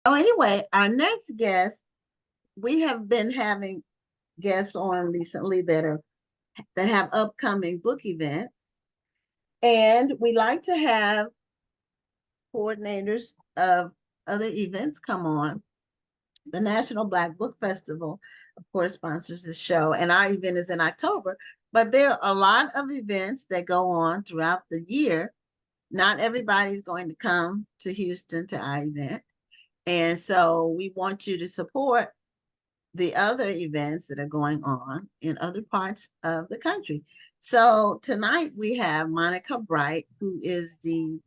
Oh, anyway, our next guest, we have been having guests on recently that have upcoming book events, and we like to have coordinators of other events come on. The National Black Book Festival, of course, sponsors this show, and our event is in October. But there are a lot of events that go on throughout the year. Not everybody's going to come to Houston to our event. And so we want you to support the other events that are going on in other parts of the country. So tonight we have Monica Brite, who is the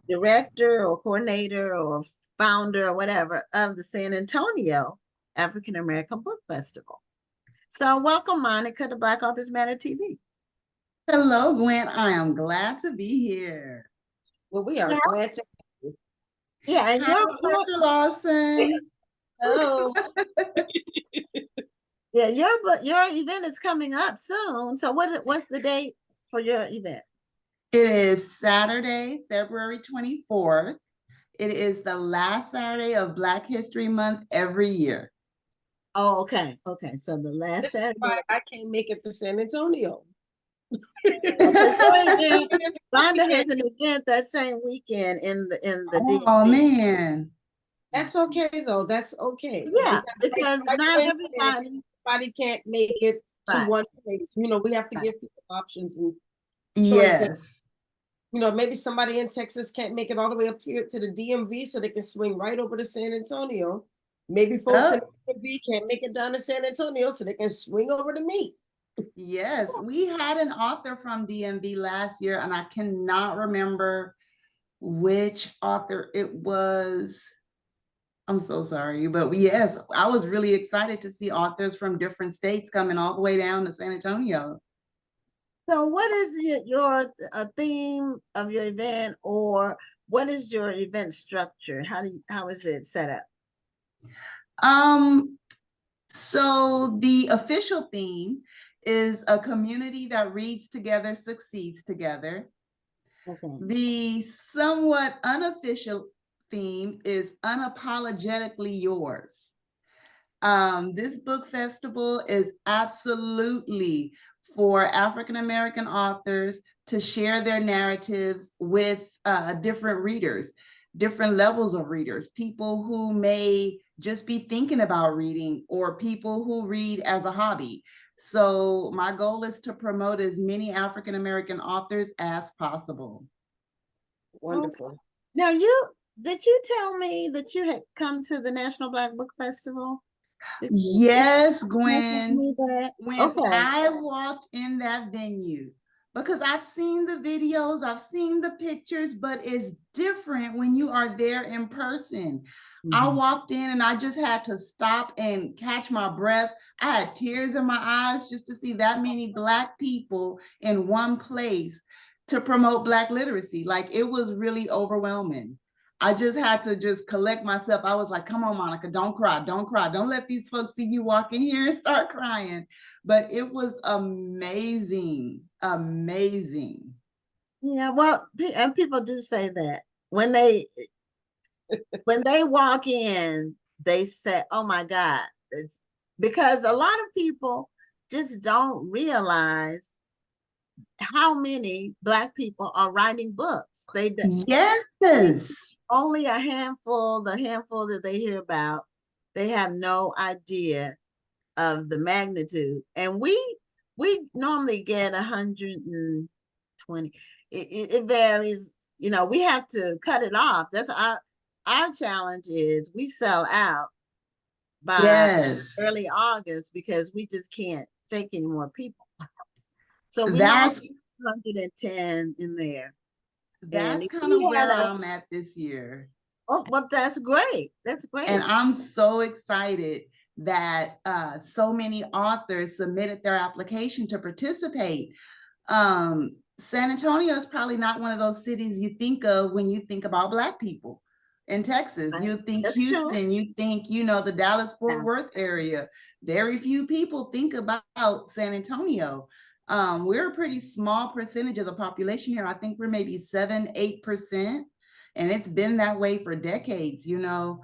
director or coordinator or founder or whatever of the San Antonio African American Book Festival. So welcome, Monica, to Black Authors Matter TV. Hello, Gwen. I am glad to be here. Well, we are glad to. Yeah, and Hi, Dr. Lawson. Hello. yeah, your event is coming up soon. So what's the date for your event? It is Saturday, February 24th. It is the last Saturday of Black History Month every year. Oh, okay. Okay. So the last This Saturday. is why I can't make it to San Antonio. Rhonda has an event that same weekend in the DMV. Oh man. That's okay though. That's okay. Yeah, because not everybody can't make it to one place. You know, we have to give people options and choices. Yes. You know, maybe somebody in Texas can't make it all the way up here to the DMV, so they can swing right over to San Antonio. Maybe folks in the DMV can't make it down to San Antonio, so they can swing over to me. Yes, we had an author from DMV last year, and I cannot remember which author it was. I'm so sorry, but yes, I was really excited to see authors from different states coming all the way down to San Antonio. So what is your theme of your event, or what is your event structure? How is it set up? So the official theme is a community that reads together, succeeds together. Okay. The somewhat unofficial theme is unapologetically yours. This book festival is absolutely for African-American authors to share their narratives with different readers, different levels of readers, people who may just be thinking about reading or people who read as a hobby. So my goal is to promote as many African-American authors as possible. Wonderful. Okay. Now, did you tell me that you had come to the National Black Book Festival? Yes, Gwen. When I walked in that venue, because I've seen the videos, I've seen the pictures, but it's different when you are there in person. I walked in and I just had to stop and catch my breath. I had tears in my eyes just to see that many Black people in one place to promote Black literacy. Like, it was really overwhelming. I just had to just collect myself. I was like, come on, Monica, don't cry, don't cry. Don't let these folks see you walk in here and start crying. But it was amazing, amazing. Yeah, well, and people do say that when they walk in, they say, oh my God, it's because a lot of people just don't realize how many Black people are writing books. Yes. Only a handful, the handful that they hear about, they have no idea of the magnitude. And we normally get 120. It varies. You know, we have to cut it off. That's our challenge is we sell out by early August because we just can't take any more people. So that's 110 in there. That's kind of where I'm at this year. Oh, well, that's great. That's great. And I'm so excited that so many authors submitted their application to participate. San Antonio is probably not one of those cities you think of when you think about Black people. In Texas, you think that's Houston, true. You think, you know, the Dallas-Fort Worth area. Very few people think about San Antonio. We're a pretty small percentage of the population here. I think we're maybe 7-8%, and it's been that way for decades, you know.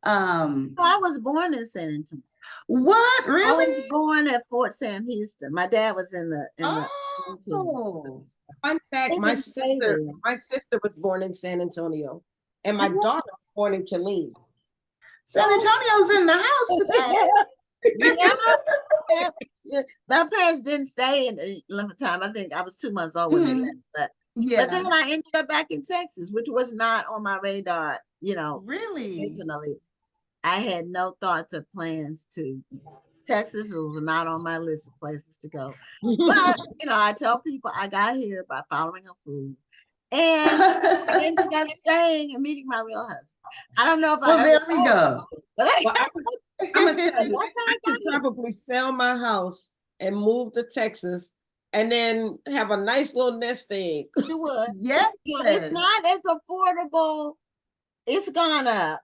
I was born in San Antonio. What, I really? was born at Fort Sam Houston. My dad was in the military. Oh, Fun fact, They didn't stay there. my sister was born in San Antonio, and my daughter was born in Killeen. San Antonio's in the house today. Yeah, yeah. My parents didn't stay in a limited time. I think I was 2 months old when they left. But Yeah, then I ended up back in Texas, which was not on my radar, really. originally. I had no thoughts or plans to. Texas was not on my list of places to go. But, I tell people I got here by following a food. And I ended up staying and meeting my real husband. I don't know if Well, I there ever we told go. you, but Well, I'm gonna tell you, that's how I I could got here. probably sell my house and move to Texas, and then have a nice little nest egg. You would. Yes. It's not as affordable. It's gone up,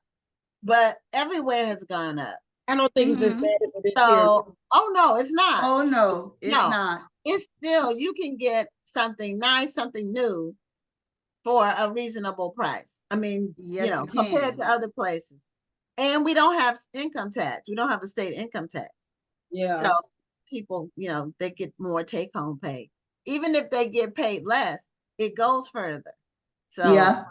but everywhere has gone up. I don't think it's as Mhm. bad as it is here. So, oh no, it's not. Oh, no, it's No. not. It's still, you can get something nice, something new for a reasonable price. I mean, Yes, you compared to can. other places. And we don't have income tax. We don't have a state income tax. Yeah. So people, they get more take home pay. Even if they get paid less, it goes further. So, Yeah.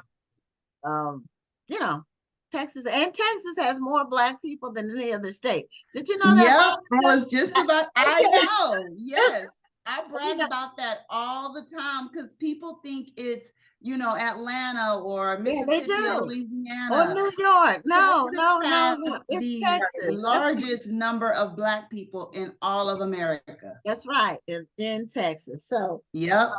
um, you know, Texas has more Black people than any other state. Did you know Yep. that? I was just about, I know. Yes. I You brag know- about that all the time because people think it's, Atlanta or Yeah, they Mississippi or do. Or Louisiana. New York. No, Texas no, no, has no. It's the Texas. largest number of Black people in all of America. That's right. It's in Texas. So Yep.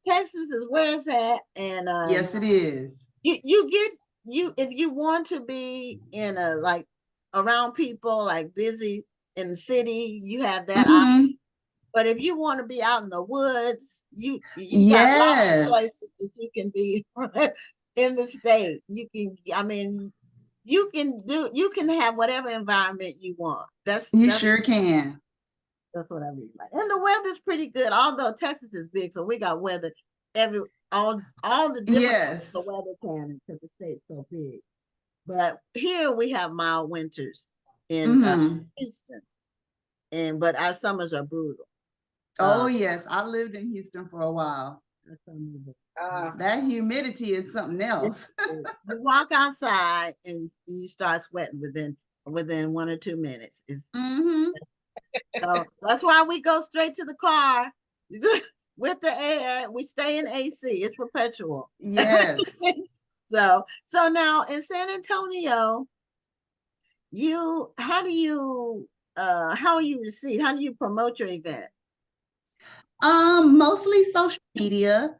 Texas is where it's at, and Yes, it is. you get if you want to be in a like around people like busy in the city, you have that option. Mhm. But if you want to be out in the woods, you got lots of places Yes. that you can be in the state. You can have whatever environment you want. You sure can. That's what I mean. And the weather's pretty good, although Texas is big, so we got weather all the different types Yes. of weather patterns because the state's so big. But here we have mild winters in Houston, but our summers are brutal. Oh, yes. I lived in Houston for a while. Ah. That humidity is something else. You walk outside and you start sweating within 1 or 2 minutes. So that's why we go straight to the car with the air. We stay in AC. It's perpetual. Yes. So now in San Antonio, how are you received? How do you promote your event? Mostly social media.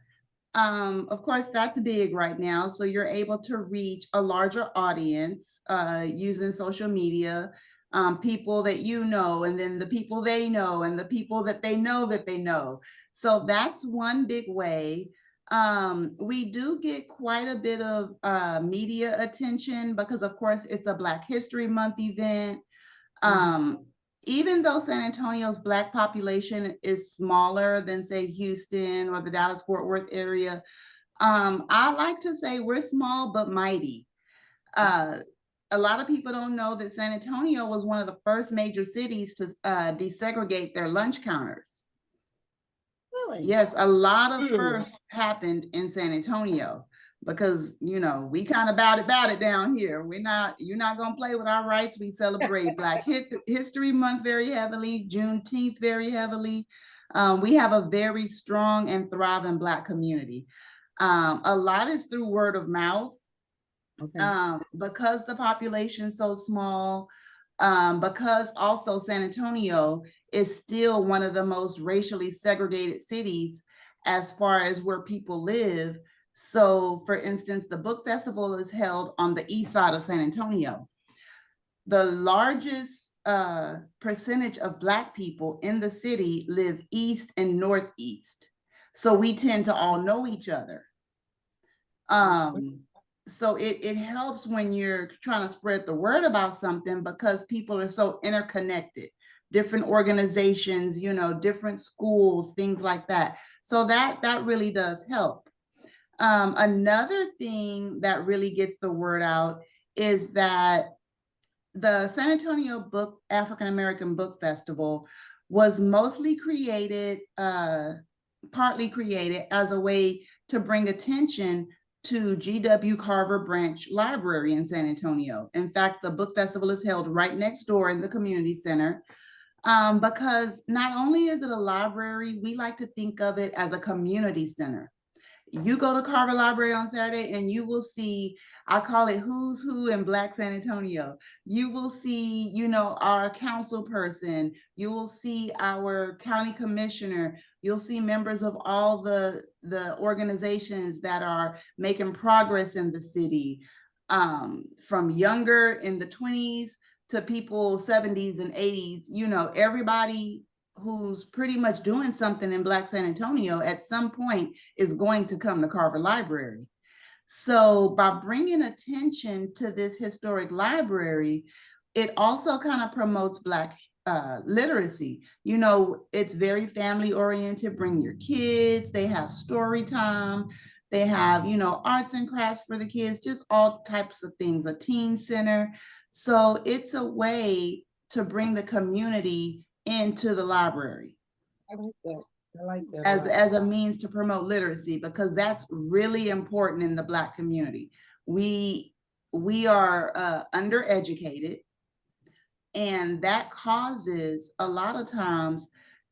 Of course, that's big right now. So you're able to reach a larger audience using social media, people that you know, and then the people they know, and the people that they know that they know. So that's one big way. We do get quite a bit of media attention because, of course, it's a Black History Month event. Even though San Antonio's Black population is smaller than, say, Houston or the Dallas-Fort Worth area, I like to say we're small but mighty. A lot of people don't know that San Antonio was one of the first major cities to desegregate their lunch counters. Really? Yes, a lot of firsts happened in San Antonio because, we kind of bout it down here. You're not going to play with our rights. We celebrate Black History Month very heavily, Juneteenth very heavily. We have a very strong and thriving Black community. A lot is through word of mouth. Okay. Because the population's so small, because also San Antonio is still one of the most racially segregated cities as far as where people live. So, for instance, the book festival is held on the east side of San Antonio. The largest percentage of Black people in the city live east and northeast. So we tend to all know each other. So it helps when you're trying to spread the word about something because people are so interconnected, different organizations, different schools, things like that. So that really does help. Another thing that really gets the word out is that the San Antonio African American Book Festival was mostly created, partly created as a way to bring attention to G.W. Carver Branch Library in San Antonio. In fact, the book festival is held right next door in the community center, because not only is it a library, we like to think of it as a community center. You go to Carver Library on Saturday and you will see, I call it who's who in Black San Antonio. You will see, you know, our council person, you will see our county commissioner, you'll see members of all the organizations that are making progress in the city, from younger in the 20s to people 70s and 80s, you know, everybody who's pretty much doing something in Black San Antonio at some point is going to come to Carver Library. So by bringing attention to this historic library, it also kind of promotes Black literacy. You know, it's very family oriented. Bring your kids, they have story time. They have, you know, arts and crafts for the kids, just all types of things, a teen center. So it's a way to bring the community into the library. I like that. I like that. As a means to promote literacy, because that's really important in the Black community. We are undereducated, and that causes a lot of times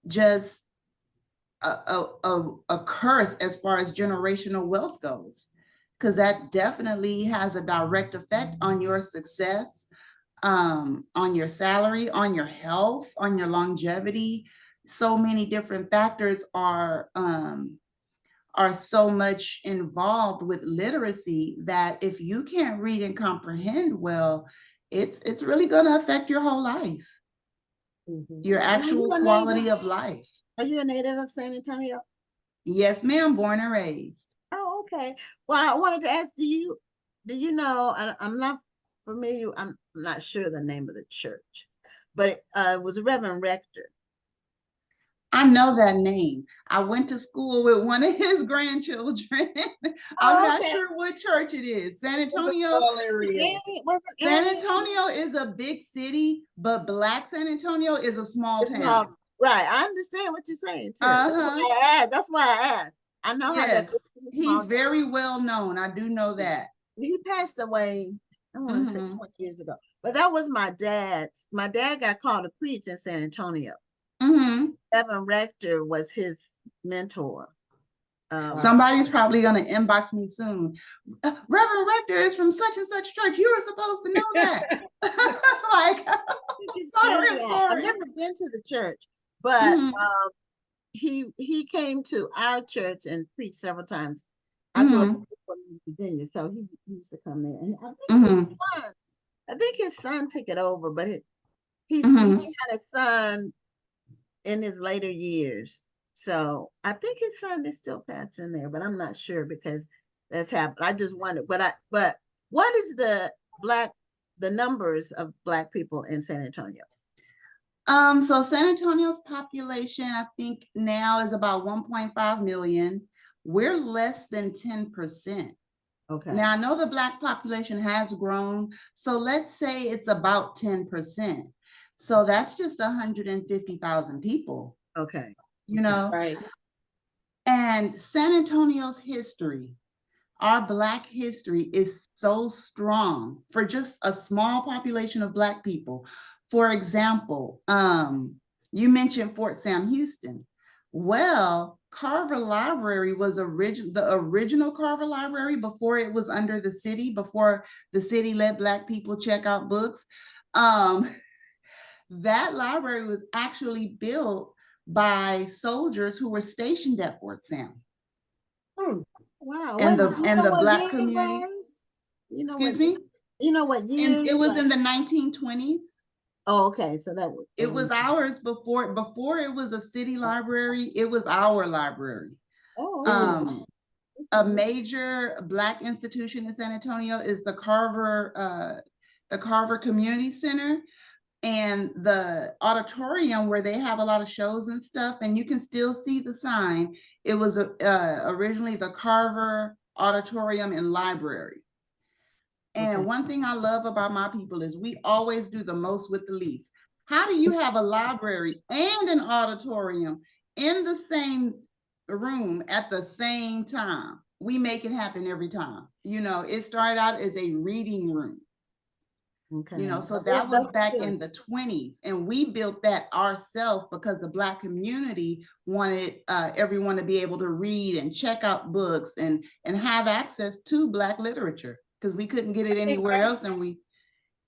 just a curse as far as generational wealth goes, because that definitely has a direct effect on your success, on your salary, on your health, on your longevity. So many different factors are so much involved with literacy that if you can't read and comprehend well, it's really going to affect your whole life, your actual quality of life. Are you a native of San Antonio? Yes, ma'am, born and raised. Oh, okay. Well, I wanted to ask, do you know, I'm not familiar, I'm not sure the name of the church, but it was Reverend Rector. I know that name. I went to school with one of his grandchildren. I'm not sure what church it is. San Antonio. San Antonio is a big city, but Black San Antonio is a small town. Right. I understand what you're saying too. That's why I asked. I know how that he's very well known. I do know that. He passed away, I want to say 20 years ago. But that was my dad's. My dad got called to preach in San Antonio. Reverend Rector was his mentor. Somebody's probably going to inbox me soon. Reverend Rector is from such and such church. You were supposed to know that. Like, I'm sorry. I've never been to the church, but he came to our church and preached several times. I grew up in Virginia, so he used to come there. And I think his son took it over, but he had a son in his later years. So I think his son is still pastoring there, but I'm not sure because that's happened. I just wondered, but what is the numbers of Black people in San Antonio? So San Antonio's population, I think now is about 1.5 million. We're less than 10%. Okay. Now I know the Black population has grown, so let's say it's about 10%. So that's just 150,000 people. Okay. You know, right. And San Antonio's history, our Black history is so strong for just a small population of Black people. For example, you mentioned Fort Sam Houston. Well, Carver Library was the original Carver Library before it was under the city, before the city let Black people check out books. That library was actually built by soldiers who were stationed at Fort Sam. Wow. And the Black community. Excuse me? You know what year? It was in the 1920s. Oh, okay. So it was ours before it was a city library. It was our library. Oh. A major Black institution in San Antonio is the Carver Community Center. And the auditorium where they have a lot of shows and stuff, and you can still see the sign. It was originally the Carver Auditorium and Library. And one thing I love about my people is we always do the most with the least. How do you have a library and an auditorium in the same room at the same time? We make it happen every time. You know, it started out as a reading room. Okay. You know, so that was back in the 20s, and we built that ourselves because the Black community wanted everyone to be able to read and check out books and have access to Black literature, because we couldn't get it anywhere else. And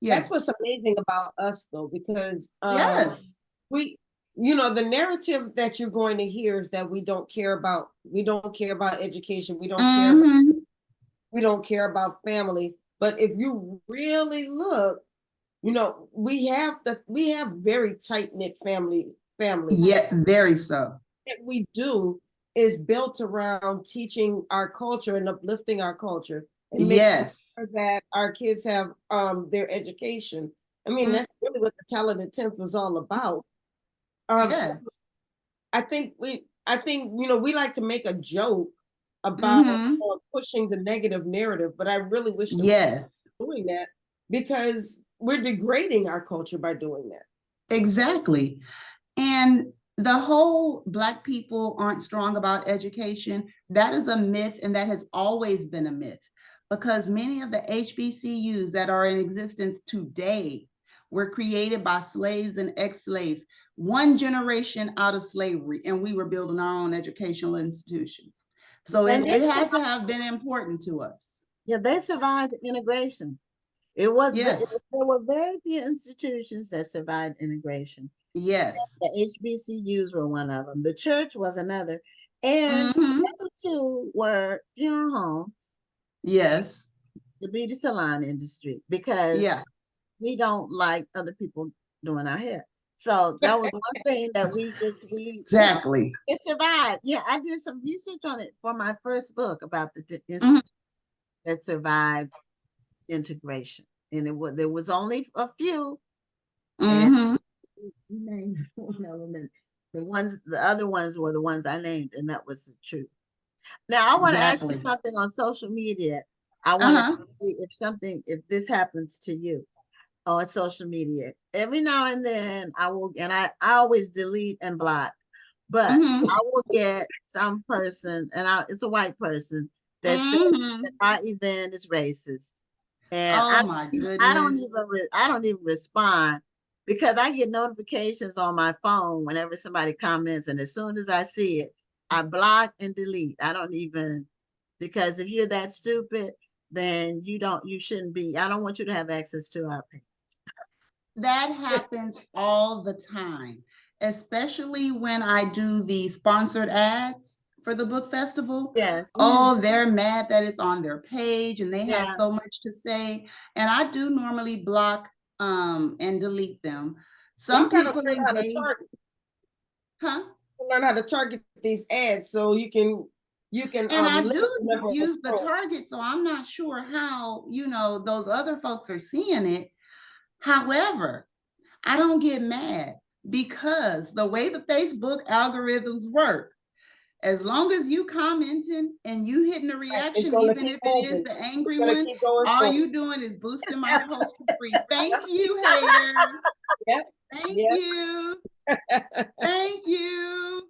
that's what's amazing about us, though, because yes, we, you know, the narrative that you're going to hear is that we don't care about education, we don't care about family. But if you really look, you know, we have very tight-knit family. Yeah, very so. What we do is built around teaching our culture and uplifting our culture and making sure that our kids have their education. I mean, that's really what the Talented 10th was all about. So I think you know, we like to make a joke about pushing the negative narrative, but I really wish that we were doing that, because we're degrading our culture by doing that. Exactly. And the whole Black people aren't strong about education, that is a myth, and that has always been a myth, because many of the HBCUs that are in existence today were created by slaves and ex-slaves, one generation out of slavery, and we were building our own educational institutions. So it had to have been important to us. Yeah, they survived integration. There were very few institutions that survived integration. Yes. The HBCUs were one of them. The church was another. And the other two were funeral homes. Yes. The beauty salon industry, because we don't like other people doing our hair. So that was one thing that we exactly. You know, it survived. Yeah, I did some research on it for my first book about the that survived integration, and there was only a few. And you named one of them, and the other ones were the ones I named, and that was the truth. Now I want to ask you something on social media. I want to see if this happens to you on social media. Every now and then I will, and I always delete and block, but I will get some person, and it's a white person that says that our event is racist. And my goodness. I don't even respond, because I get notifications on my phone whenever somebody comments, and as soon as I see it, I block and delete. I don't even, because if you're that stupid, then you shouldn't be. I don't want you to have access to our page. That happens all the time, especially when I do the sponsored ads for the book festival. Yes. Oh, they're mad that it's on their page and they have so much to say. And I do normally block and delete them. Some people engage. Learn how to target these ads so you can and I do use the target, so I'm not sure how, you know, those other folks are seeing it. However, I don't get mad, because the way the Facebook algorithms work, as long as you commenting and you hitting the reaction, even if it is the angry one, all you doing is boosting my post for free. Thank you, haters. Thank you. Thank you.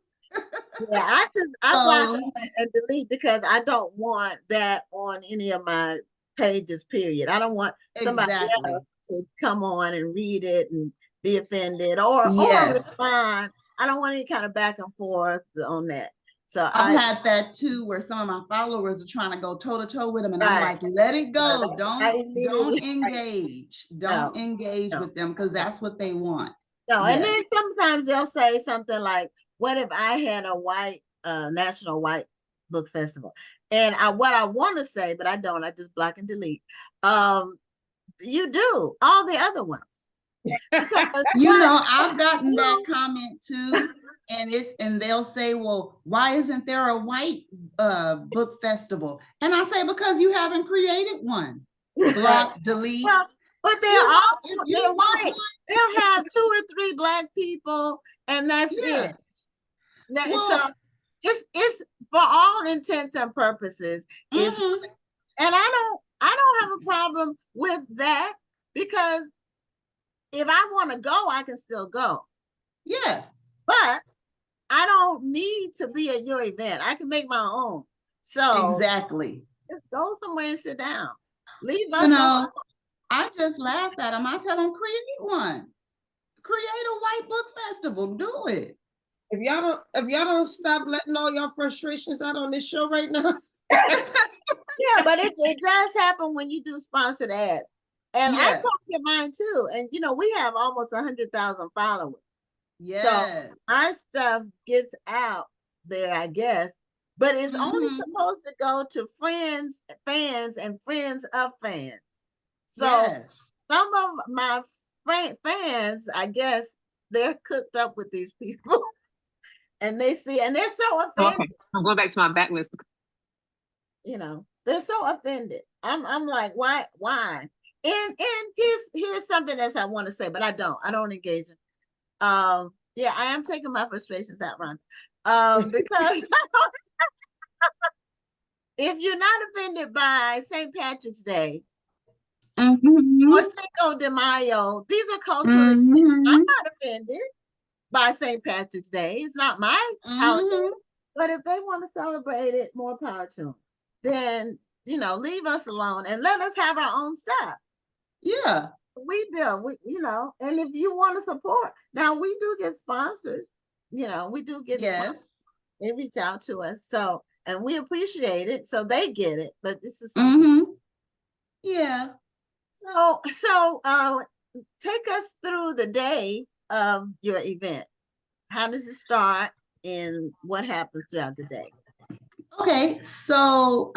Yeah, I block and delete, because I don't want that on any of my pages, period. I don't want somebody else to come on and read it and be offended or respond. I don't want any kind of back and forth on that. So I've had that too, where some of my followers are trying to go toe to toe with them, and I'm like, let it go. Don't engage. Don't engage with them, because that's what they want. No, and then sometimes they'll say something like, what if I had a white national white book festival? And what I want to say, but I don't, I just block and delete. You do all the other ones. You know, I've gotten that comment too. And they'll say, well, why isn't there a white book festival? And I say, because you haven't created one. Block, delete. Well, but they're white. They'll have 2 or 3 Black people, and that's it. So it's for all intents and purposes. And I I don't have a problem with that because if I want to go, I can still go. Yes. But I don't need to be at your event. I can make my own. So Exactly. just go somewhere and sit down. Leave You us alone. know, I just laughed at them. I tell them, create one. Create a white book festival. Do it. If y'all don't stop letting all your frustrations out on this show right now. Yeah, but it does happen when you do sponsored ads. And I Yes. talk to mine too. And you know, we have almost 100,000 followers. So Yes. our stuff gets out there, I guess, but it's only supposed to go to friends, fans, and friends of fans. So Yes. some of my fans, I guess, they're cooked up with these people, and they see, and they're so offended. Okay, I'm going back to my backlist. You know, they're so offended. I'm like, why? And here's something else I want to say, but I don't engage in. Yeah, I am taking my frustrations out, Ron. Because if you're not offended by St. Patrick's Day or Cinco de Mayo, these are cultural events. I'm not offended by St. Patrick's Day. It's not my holiday. But if they want to celebrate it, more power to them. Then, you know, leave us alone and let us have our own stuff. Yeah. We do, you know, and if you want to support, now we do get sponsors, you know, we do get sponsors. They reach out to us. So, and we appreciate it. So they get it, but this is something. Yeah. So, take us through the day of your event. How does it start and what happens throughout the day? Okay, so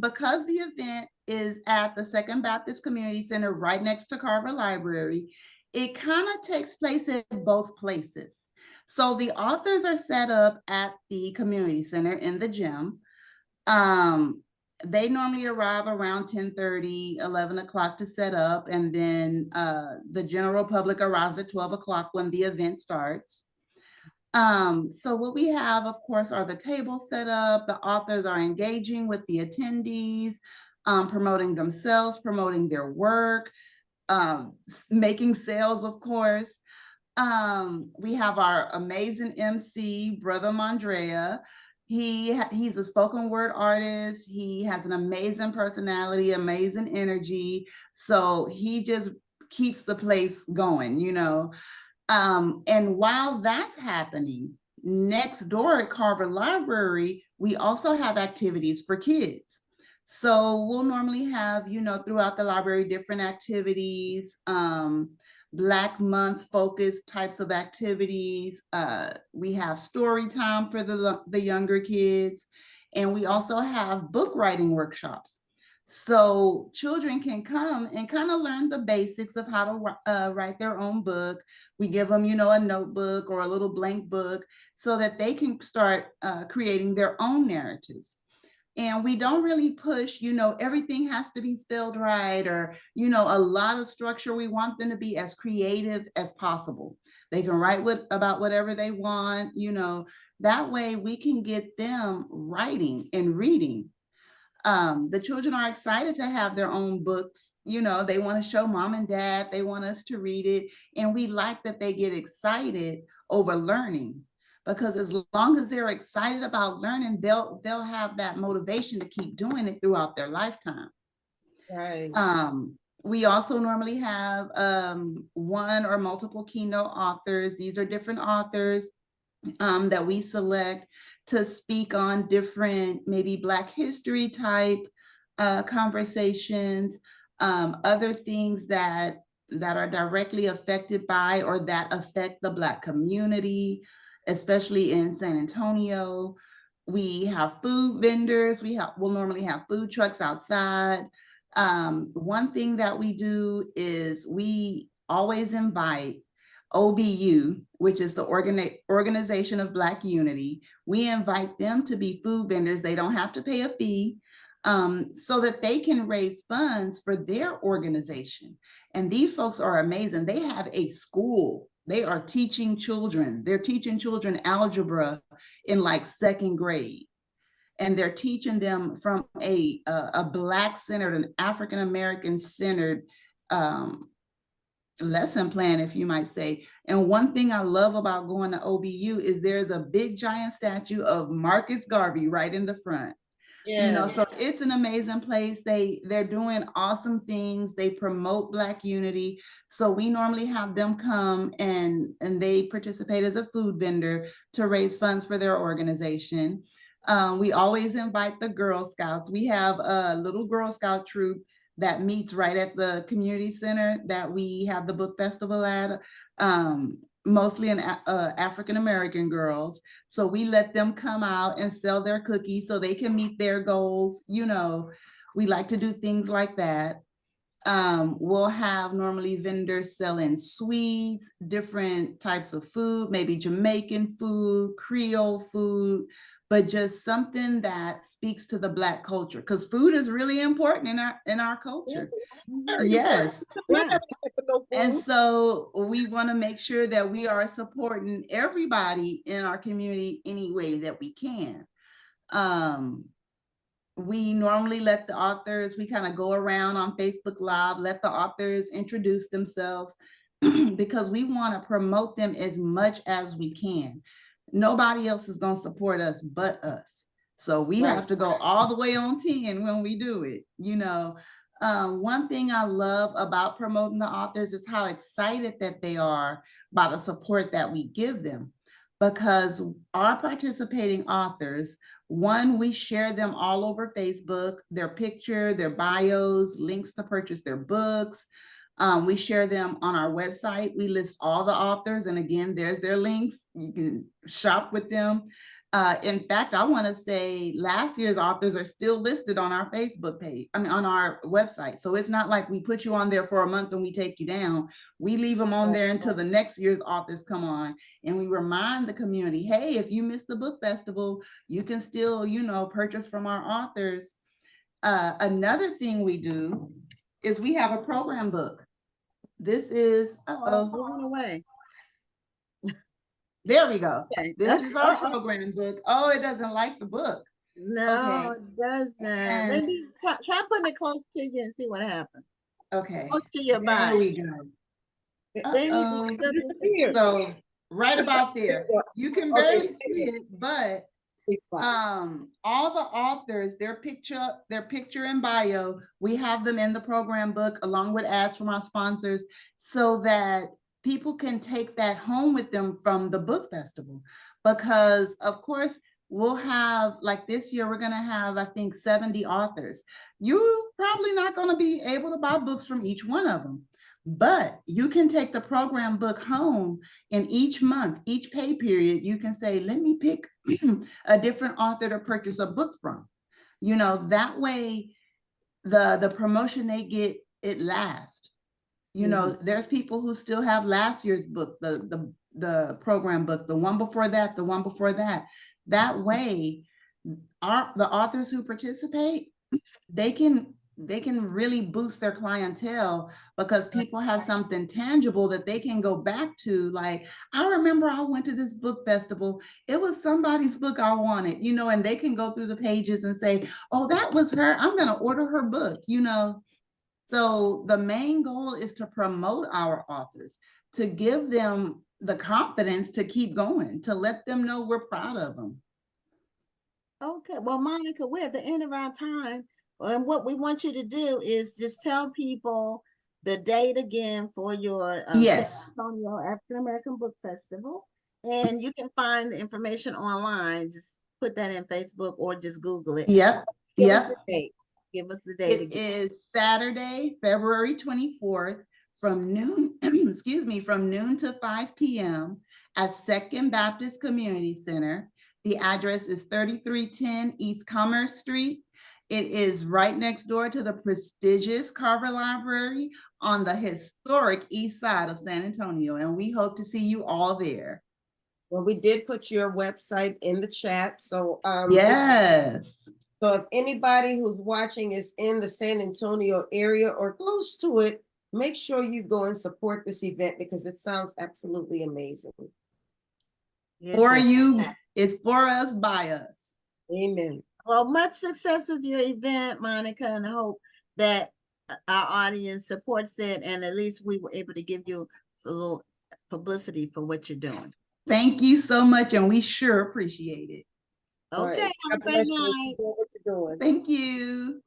because the event is at the Second Baptist Community Center right next to Carver Library, it kind of takes place in both places. So the authors are set up at the community center in the gym. They normally arrive around 10:30, 11 o'clock to set up, and then the general public arrives at 12 o'clock when the event starts. So what we have, of course, are the tables set up. The authors are engaging with the attendees, promoting themselves, promoting their work, making sales, of course. We have our amazing MC, Brother Mondrea. He's a spoken word artist. He has an amazing personality, amazing energy. So he just keeps the place going, you know. And while that's happening, next door at Carver Library, we also have activities for kids. So we'll normally have, you know, throughout the library, different activities, Black Month focused types of activities. We have story time for the younger kids. And we also have book writing workshops. So children can come and kind of learn the basics of how to write their own book. We give them, you know, a notebook or a little blank book so that they can start creating their own narratives. And we don't really push, you know, everything has to be spelled right or, you know, a lot of structure. We want them to be as creative as possible. They can write about whatever they want, you know, that way we can get them writing and reading. The children are excited to have their own books. You know, they want to show mom and dad, they want us to read it. And we like that they get excited over learning, because as long as they're excited about learning, they'll have that motivation to keep doing it throughout their lifetime. Right. We also normally have one or multiple keynote authors. These are different authors that we select to speak on different, maybe Black history type conversations, other things that are directly affected by or that affect the Black community, especially in San Antonio. We have food vendors. We'll normally have food trucks outside. One thing that we do is we always invite OBU, which is the Organization of Black Unity. We invite them to be food vendors. They don't have to pay a fee, so that they can raise funds for their organization. And these folks are amazing. They have a school. They are teaching children. They're teaching children algebra in like second grade. and they're teaching them from a Black-centered, an African-American centered lesson plan, if you might say. And one thing I love about going to OBU is there's a big giant statue of Marcus Garvey right in the front. Yeah. You know, so it's an amazing place. They're doing awesome things. They promote Black unity. So we normally have them come and they participate as a food vendor to raise funds for their organization. We always invite the Girl Scouts. We have a little Girl Scout troop that meets right at the community center that we have the book festival at. Mostly African-American girls. So we let them come out and sell their cookies so they can meet their goals. You know, we like to do things like that. We'll have normally vendors selling sweets, different types of food, maybe Jamaican food, Creole food, but just something that speaks to the Black culture, because food is really important in our culture. Yes. Yeah. And so we want to make sure that we are supporting everybody in our community any way that we can. We normally let the authors, we kind of go around on Facebook Live, let the authors introduce themselves because we want to promote them as much as we can. Nobody else is going to support us but us. So we have to go all the way on 10 when we do it, you know. One thing I love about promoting the authors is how excited that they are by the support that we give them, because our participating authors, one, we share them all over Facebook, their picture, their bios, links to purchase their books. We share them on our website. We list all the authors, and again, there's their links. You can shop with them. In fact, I want to say last year's authors are still listed on our Facebook page, on our website. So it's not like we put you on there for a month and we take you down. We leave them on there until the next year's authors come on, and we remind the community, hey, if you missed the book festival, you can still, you know, purchase from our authors. Another thing we do is we have a program book. This is, Moving away. There we go. Okay. This is our program book. Oh, it doesn't like the book. No, Okay. it doesn't. And- Maybe try putting it close to you and see what happens. Okay. Close to your There body. we go. Then you Uh-oh. can still Disappeared. So right about there. You can barely see it, but all the authors, their picture and bio, we have them in the program book along with ads from our sponsors so that people can take that home with them from the book festival. Because of course, we'll have, like this year, we're going to have, I think, 70 authors. You're probably not going to be able to buy books from each one of them, but you can take the program book home, and each month, each pay period, you can say, let me pick a different author to purchase a book from. You know, that way the promotion they get, it lasts. You know, there's people who still have last year's book, the program book, the one before that, the one before that. That way, the authors who participate, they can really boost their clientele because people have something tangible that they can go back to. Like, I remember I went to this book festival. It was somebody's book I wanted, you know, and they can go through the pages and say, oh, that was her. I'm going to order her book, you know. So the main goal is to promote our authors, to give them the confidence to keep going, to let them know we're proud of them. Okay, well, Monica, we're at the end of our time. And what we want you to do is just tell people the date again for your San Antonio African American Book Festival. And you can find the information online. Just put that in Facebook or just Google it. Yep. Give us the date. Give us the date. It is Saturday, February 24th from noon, excuse me, from noon to 5 p.m. at Second Baptist Community Center. The address is 3310 East Commerce Street. It is right next door to the prestigious Carver Library on the historic east side of San Antonio, and we hope to see you all there. Well, we did put your website in the chat, so yes. So if anybody who's watching is in the San Antonio area or close to it, make sure you go and support this event because it sounds absolutely amazing. For you, it's for us, by us. Amen. Well, much success with your event, Monica, and I hope that our audience supports it, and at least we were able to give you a little publicity for what you're doing. Thank you so much, and we sure appreciate it. Okay, Right. have a God great bless you. night. Keep doing what you're doing. Thank you.